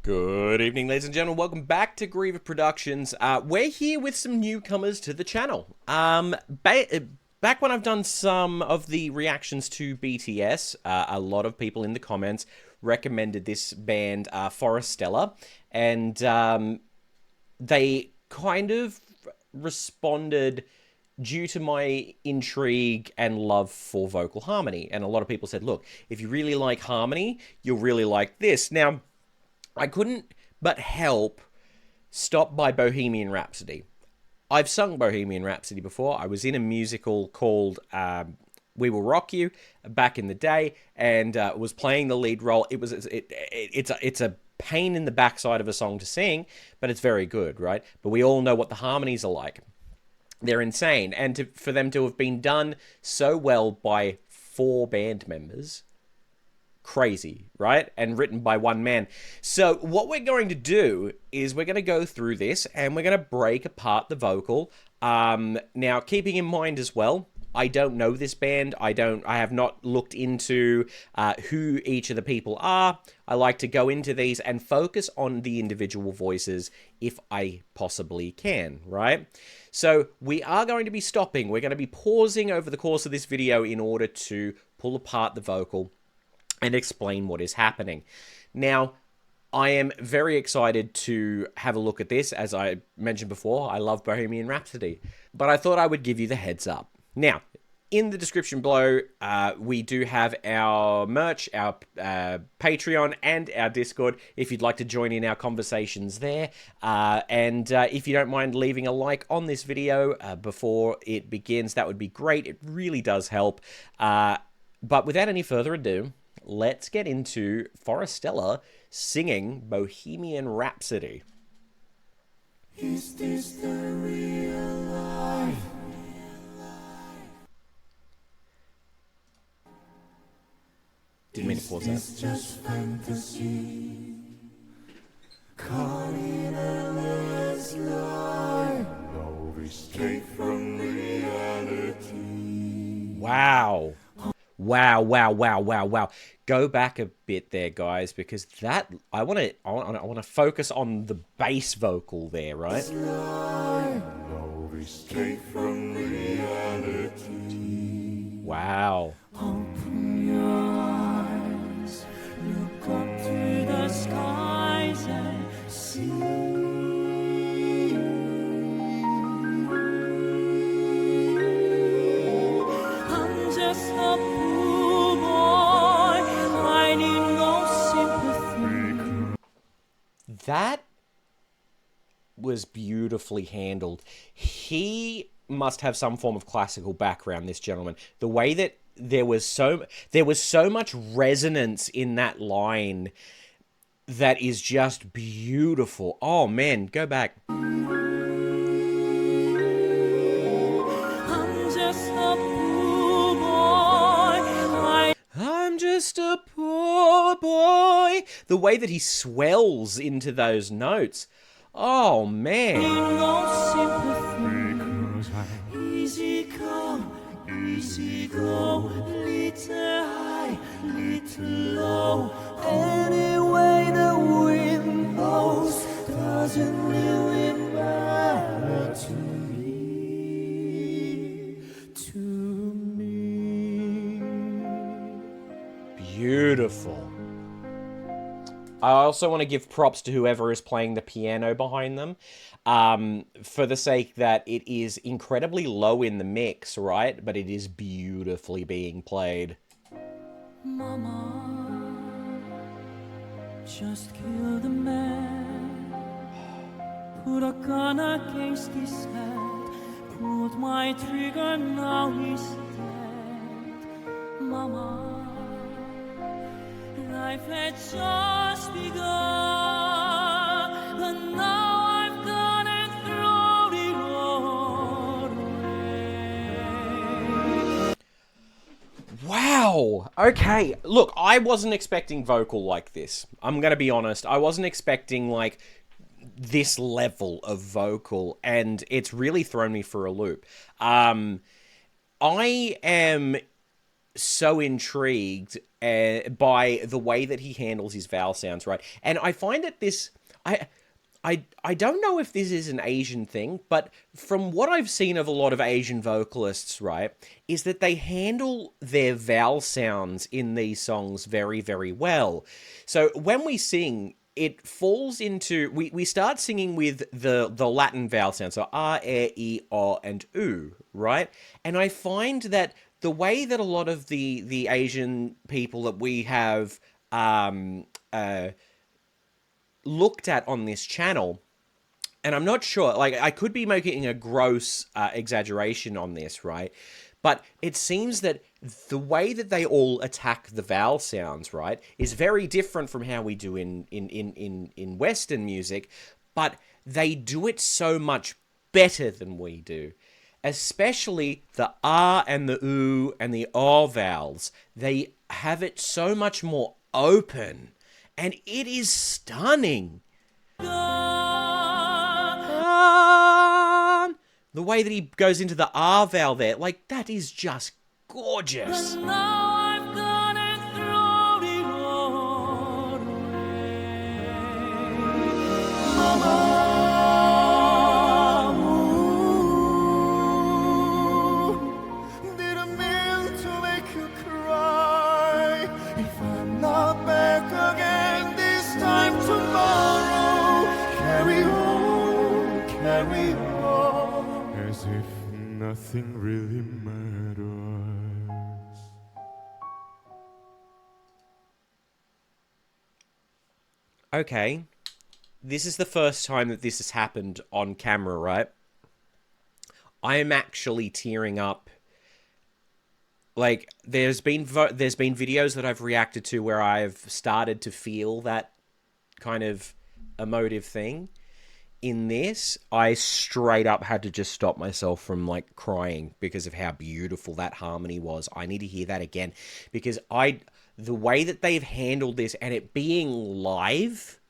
Good evening, ladies and gentlemen. Welcome back to Griever Productions. We're here with some newcomers to the channel. Back when I've done some of the reactions to BTS, a lot of people in the comments recommended this band, Forestella, and they kind of responded due to my intrigue and love for vocal harmony. And a lot of people said, look, if you really like harmony, you'll really like this. Now, I couldn't but help stop by Bohemian Rhapsody. I've sung Bohemian Rhapsody before. I was in a musical called We Will Rock You back in the day, and was playing the lead role. It's a pain in the backside of a song to sing, but it's very good, right? But we all know what the harmonies are like. They're insane, and for them to have been done so well by 4 band members, crazy, right? And written by one man. So what we're going to do is we're going to go through this and we're going to break apart the vocal. Now, keeping in mind as well, I don't know this band. I have not looked into who each of the people are. I like to go into these and focus on the individual voices if I possibly can, right? So we are going to be stopping. We're going to be pausing over the course of this video in order to pull apart the vocal and explain what is happening. Now, I am very excited to have a look at this. As I mentioned before, I love Bohemian Rhapsody, but I thought I would give you the heads up. Now, in the description below, we do have our merch, our Patreon, and our Discord, if you'd like to join in our conversations there. And if you don't mind leaving a like on this video before it begins, that would be great. It really does help. But without any further ado, let's get into Forestella singing Bohemian Rhapsody. Is this the real life? Didn't mean to pause that. Is this just fantasy? Caught in a landslide, no escape from reality. Wow. Wow. Go back a bit there, guys, because that I want to focus on the bass vocal there, right? No escape from reality. Wow. Open your eyes, look up to the skies and see. I'm just a poor boy, I need no sympathy. That was beautifully handled. He must have some form of classical background, this gentleman. The way that there was so much resonance in that line that is just beautiful. Oh man, go back. I'm just a poor boy, I'm just a poor boy. The way that he swells into those notes. Oh man. no sympathy. Easy come, easy go, little high, little low. Anyway the wind blows, doesn't really matter to me. Beautiful. I also want to give props to whoever is playing the piano behind them, for the sake that it is incredibly low in the mix, right? But it is beautifully being played. Mama, just kill the man. Put a gun against his head. Pulled my trigger, now he's dead. Mama, life had just begun, but now I've done it, thrown it all away. Wow. Okay. Look, I wasn't expecting vocal like this. I'm going to be honest. I wasn't expecting, like, this level of vocal, and it's really thrown me for a loop. I am so intrigued by the way that he handles his vowel sounds, right? And I find that this, I don't know if this is an Asian thing, but from what I've seen of a lot of Asian vocalists, right, is that they handle their vowel sounds in these songs very, very well. So when we sing, it falls into, we start singing with the Latin vowel sounds, so R, E, O, and U, right? And I find that the way that a lot of the Asian people that we have looked at on this channel, and I'm not sure, like, I could be making a gross exaggeration on this, right? But it seems that the way that they all attack the vowel sounds, right, is very different from how we do in Western music, but they do it so much better than we do. Especially the R and the U and the O vowels. They have it so much more open, and it is stunning. The way that he goes into the R vowel there, like, that is just gorgeous. As if nothing really matters. Okay, this is the first time that this has happened on camera, right? I am actually tearing up. Like, there's been videos that I've reacted to where I've started to feel that kind of emotive thing. In this, I straight up had to just stop myself from, like, crying because of how beautiful that harmony was. I need to hear that again because the way that they've handled this and it being live,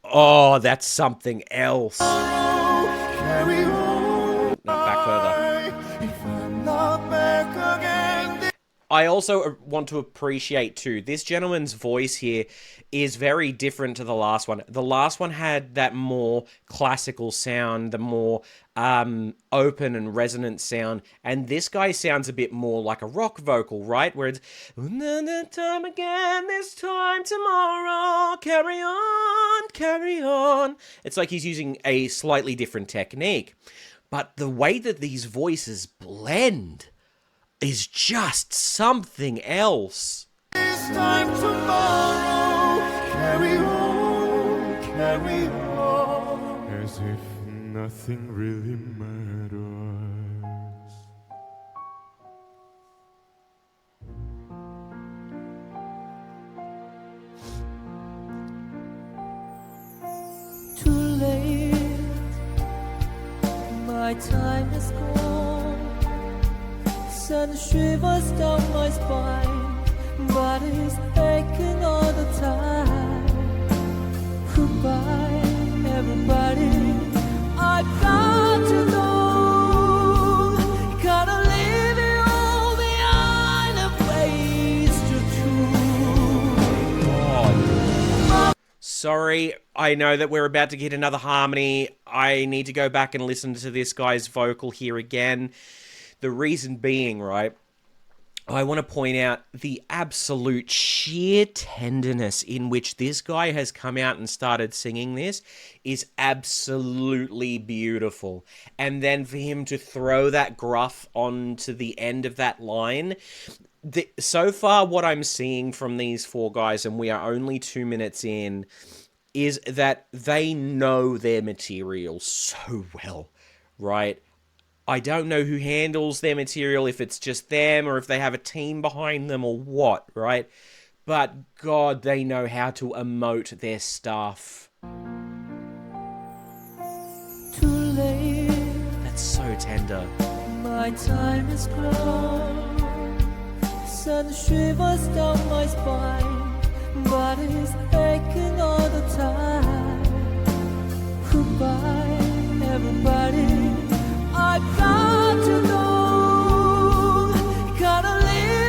oh, that's something else. Carry on, back further. If I'm not back again. I also want to appreciate, too, this gentleman's voice here is very different to the last one. The last one had that more classical sound, the more open and resonant sound, and this guy sounds a bit more like a rock vocal, right? Where it's, time again, this time tomorrow, carry on, carry on. It's like he's using a slightly different technique. But the way that these voices blend is just something else. This time tomorrow, carry on, as if nothing really matters. Too late, my time is gone. Sun shivers down my spine, body's aching all the time. Goodbye, everybody, I've got to go. Gotta leave it all behind, a place to choose. Sorry, I know that we're about to get another harmony. I need to go back and listen to this guy's vocal here again. The reason being, right, I want to point out the absolute sheer tenderness in which this guy has come out and started singing this is absolutely beautiful. And then for him to throw that gruff onto the end of that line, so far what I'm seeing from these four guys, and we are only 2 minutes in, is that they know their material so well, right? I don't know who handles their material, if it's just them or if they have a team behind them or what, right? But God, they know how to emote their stuff. Too late. That's so tender. My time is gone. Sun shivers down my spine, body's aching all the time. Goodbye, everybody, I've got to go. Gotta leave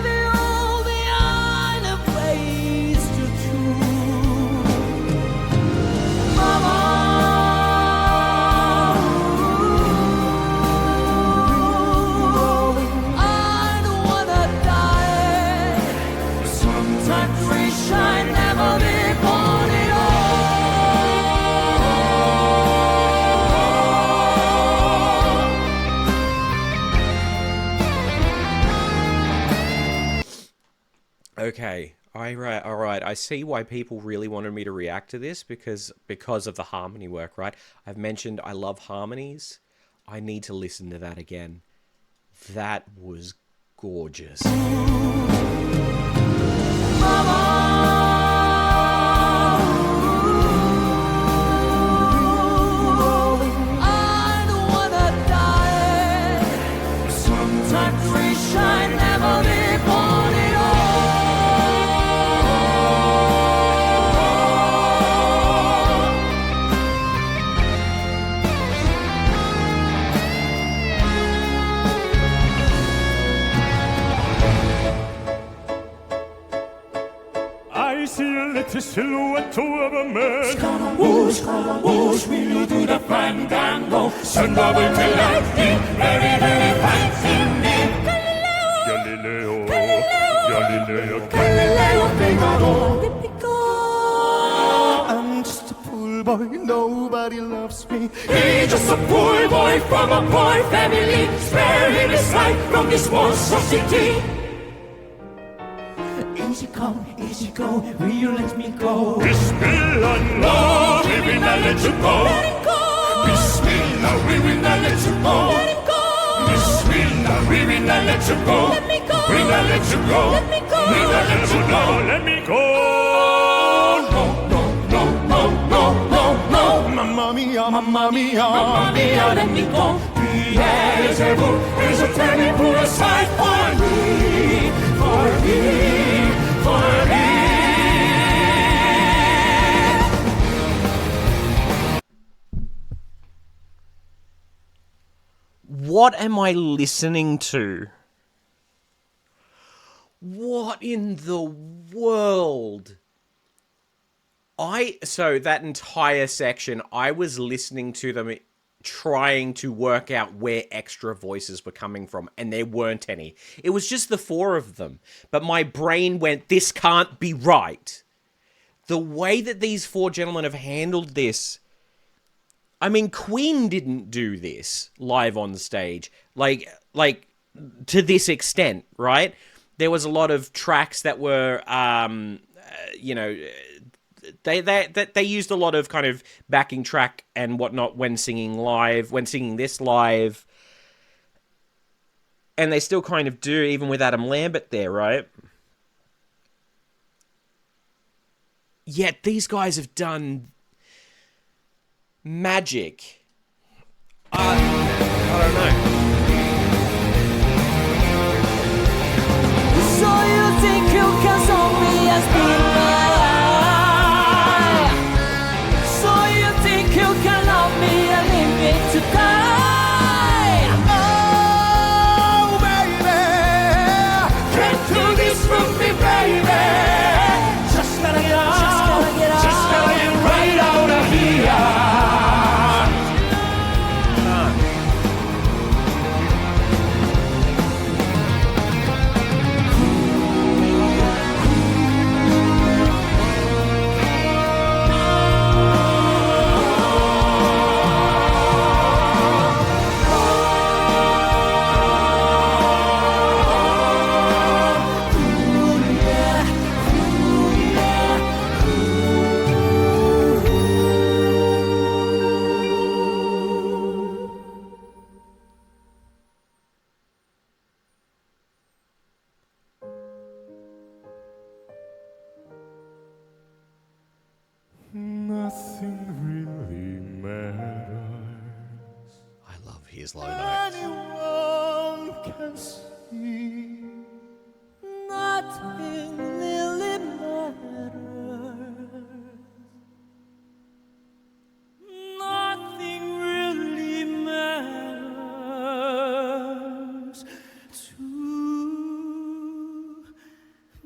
Okay. All right. I see why people really wanted me to react to this because of the harmony work, right? I've mentioned I love harmonies. I need to listen to that again. That was gorgeous. I see a little silhouette of a man. Scaramouche, will you do the fandango? Send over to lightning, very, very fancy. Galileo, Galileo, Galileo Figaro. I'm just a poor boy, nobody loves me. He's just a poor boy from a poor family. Spare him his life from this monstrosity. Easy come, easy go, will you let me go? Bismillah, no, we will not let you go. Let him go! Bismillah, we will not let you go. Let him go! Bismillah, we will not let you go. Let me go! We will not let you go. Let me go! We will not let you go. Let me go. Mamma mia, mamma mia. Mamma mia, let me go. Beelzebub is a terrible sight for me, for me, for me. What am I listening to? What in the world? So that entire section, I was listening to them trying to work out where extra voices were coming from, and there weren't any. It was just the four of them. But my brain went, this can't be right. The way that these four gentlemen have handled this, I mean, Queen didn't do this live on stage, like to this extent, right? There was a lot of tracks that were, they used a lot of kind of backing track and whatnot when singing this live, and they still kind of do, even with Adam Lambert there, right? Yet these guys have done magic. I don't know. So you think you can solve me as being my eye? So you think you can love me and leave me to die? Oh, baby, get to this from me, baby. Just gotta get out, just gotta get right out of here. Nothing really matters. I love his low notes. Anyone can see. Nothing really matters. Nothing really matters to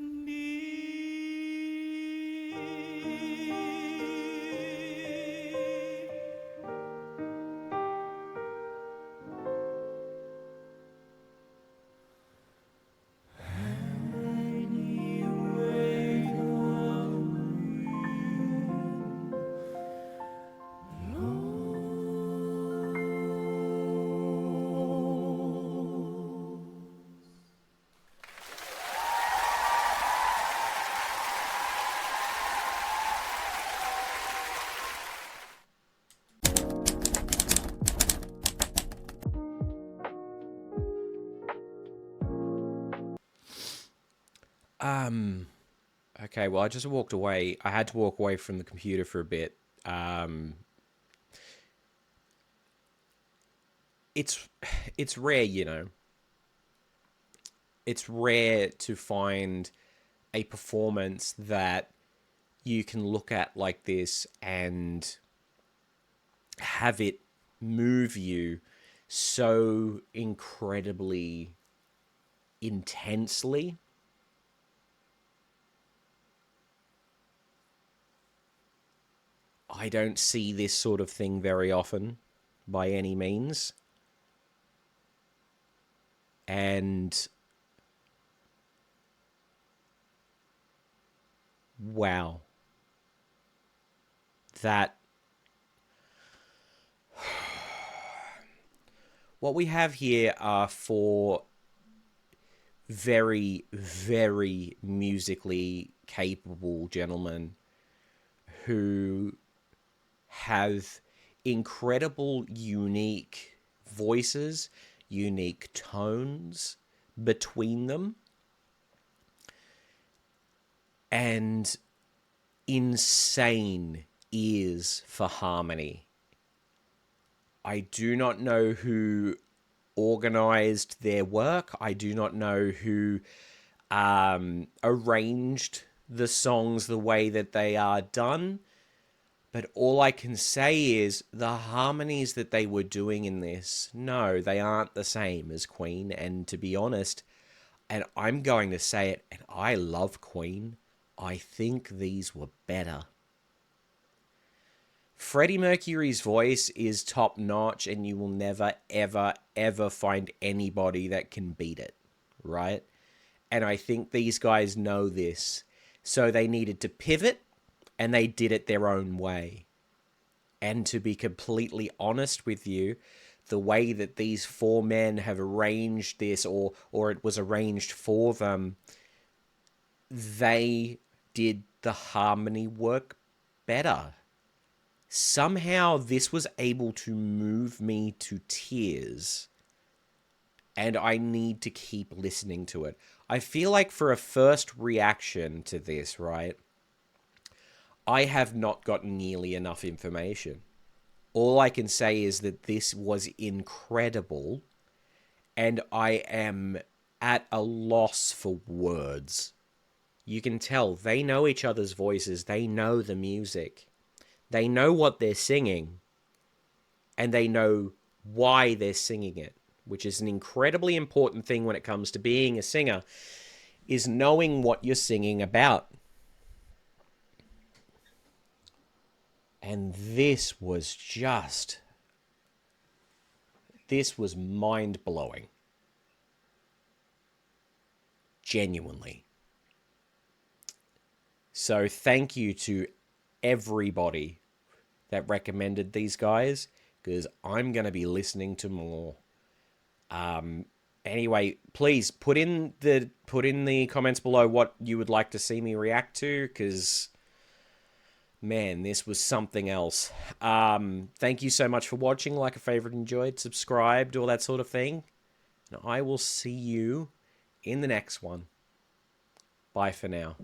me. Okay, well, I just walked away. I had to walk away from the computer for a bit. It's it's rare, you know. It's rare to find a performance that you can look at like this and have it move you so incredibly intensely. I don't see this sort of thing very often by any means. And wow, that what we have here are four very, very musically capable gentlemen who have incredible, unique voices, unique tones between them, and insane ears for harmony. I do not know who organized their work. I do not know who arranged the songs the way that they are done. But all I can say is the harmonies that they were doing in this, no, they aren't the same as Queen. And to be honest, and I'm going to say it, and I love Queen, I think these were better. Freddie Mercury's voice is top notch, and you will never, ever, ever find anybody that can beat it, right? And I think these guys know this. So they needed to pivot, and they did it their own way. And to be completely honest with you, the way that these four men have arranged this, or it was arranged for them, they did the harmony work better. Somehow this was able to move me to tears, and I need to keep listening to it. I feel like for a first reaction to this, right, I have not gotten nearly enough information. All I can say is that this was incredible, and I am at a loss for words. You can tell they know each other's voices, they know the music, they know what they're singing, and they know why they're singing it, which is an incredibly important thing when it comes to being a singer, is knowing what you're singing about. And this was mind-blowing. Genuinely. So thank you to everybody that recommended these guys, because I'm going to be listening to more. Anyway, please put in the comments below what you would like to see me react to, because man, this was something else. Thank you so much for watching. Like a favorite, enjoyed, subscribed, all that sort of thing. And I will see you in the next one. Bye for now.